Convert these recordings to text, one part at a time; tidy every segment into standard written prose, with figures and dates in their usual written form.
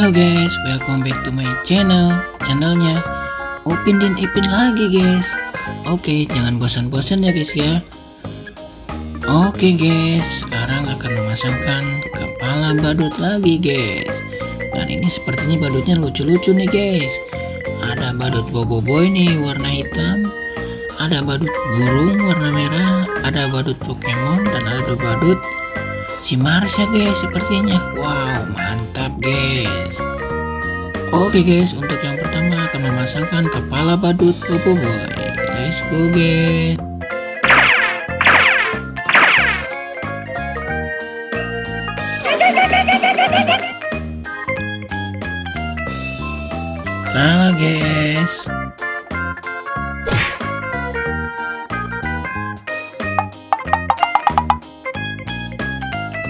Halo guys, welcome back to my channelnya Upin dan Ipin lagi guys. Oke, jangan bosan-bosan ya guys ya. Oke guys, sekarang akan memasangkan kepala badut lagi guys. Dan ini sepertinya badutnya lucu-lucu nih guys. Ada badut Boboiboy nih warna hitam, ada badut burung warna merah, ada badut Pokemon, dan ada badut si Marsha guys sepertinya. Wow, mantap guys. Oke guys, untuk yang pertama akan memasangkan kepala badut Boboiboy. Let's go guys. Salah guys.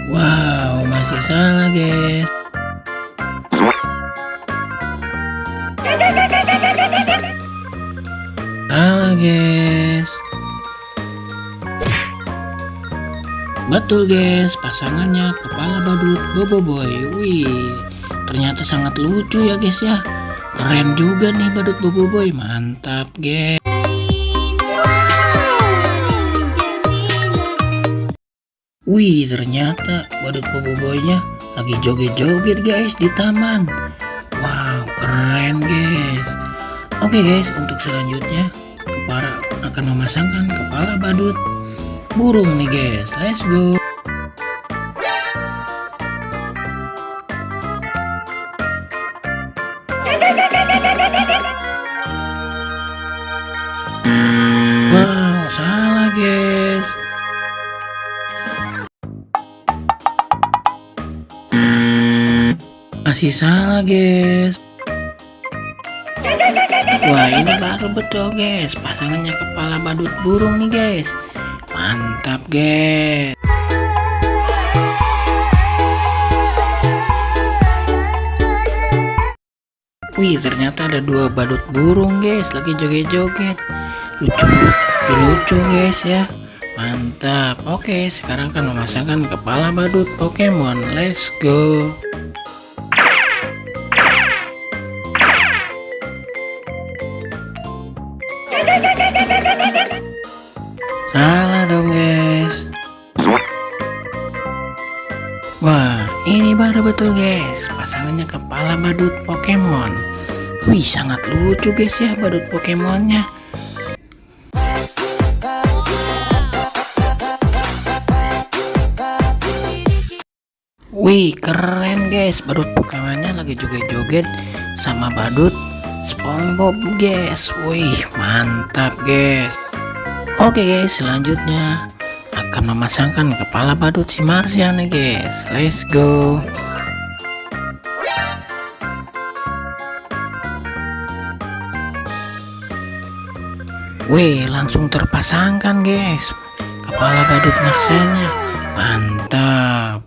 Wow, masih salah guys. Salah guys. Betul guys, pasangannya kepala badut Boboiboy. Wih, ternyata sangat lucu ya guys ya. Keren juga nih badut Boboiboy, mantap guys. Wih, ternyata badut Boboiboynya lagi joget-joget guys di taman. Wow, keren guys. Oke guys, untuk selanjutnya kepala akan memasangkan kepala badut burung nih guys. Let's go. Wow, salah guys. Masih salah guys. Wah, ini baru betul guys, pasangannya kepala badut burung nih guys. Mantap guys. Wih, ternyata ada dua badut burung guys lagi joget-joget. Lucu guys ya. Mantap. Oke, sekarang akan memasangkan kepala badut Pokemon. Let's go. Salah dong guys. Wah, ini baru betul guys, pasangannya kepala badut Pokemon. Wih, sangat lucu guys ya badut Pokemonnya. Wih, keren guys, badut Pokemonnya lagi joget-joget sama badut SpongeBob guys. Wih, mantap guys. Oke guys, selanjutnya akan memasangkan kepala badut si Marsha nih guys. Let's go. Wih, langsung terpasangkan guys kepala badut Marshanya. Mantap.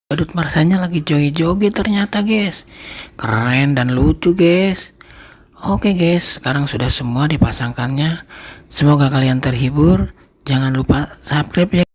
Badut Marshanya lagi joget-joget ternyata guys. Keren dan lucu guys. Oke guys, sekarang sudah semua dipasangkannya. Semoga kalian terhibur. Jangan lupa subscribe ya.